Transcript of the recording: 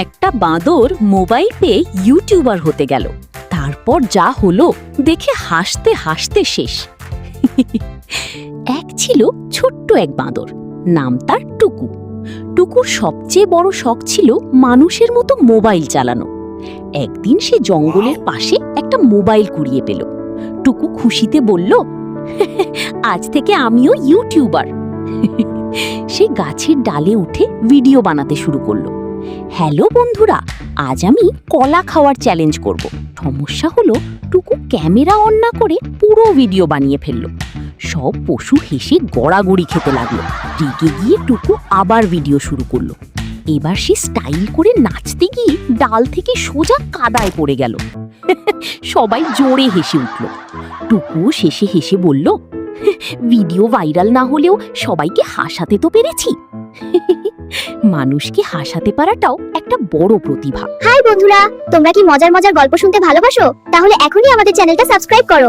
একটা বাঁদর মোবাইল পেয়ে ইউটিউবার হতে গেল। তারপর যা হলো দেখে হাসতে হাসতে শেষ। এক ছিল ছোট্ট এক বাঁদর, নাম তার টুকু। টুকুর সবচেয়ে বড় শখ ছিল মানুষের মতো মোবাইল চালানো। একদিন সে জঙ্গলের পাশে একটা মোবাইল কুড়িয়ে পেল। টুকু খুশিতে বলল, আজ থেকে আমিও ইউটিউবার। সে গাছের ডালে উঠে ভিডিও বানাতে শুরু করলো। হ্যালো বন্ধুরা, আজ আমি কলা খাওয়ার চ্যালেঞ্জ করব। সমস্যা হলো টুকু ক্যামেরা অন না করে পুরো ভিডিও বানিয়ে ফেললো। সব পশু হেসে গড়াগড়ি খেতে লাগলো। রেগে গিয়ে টুকু আবার ভিডিও শুরু করলো। এবার সে স্টাইল করে নাচতে গিয়ে ডাল থেকে সোজা কাদায় পড়ে গেল। সবাই জোরে হেসে উঠল। টুকু শেষে হেসে বলল, ভিডিও ভাইরাল না হলেও সবাইকে হাসাতে তো পেরেছি। মানুষকে হাসাতে পারাটাও একটা বড় প্রতিভা। হাই বন্ধুরা, তোমরা কি মজার মজার গল্প শুনতে ভালোবাসো? তাহলে এখনই আমাদের চ্যানেলটা সাবস্ক্রাইব করো।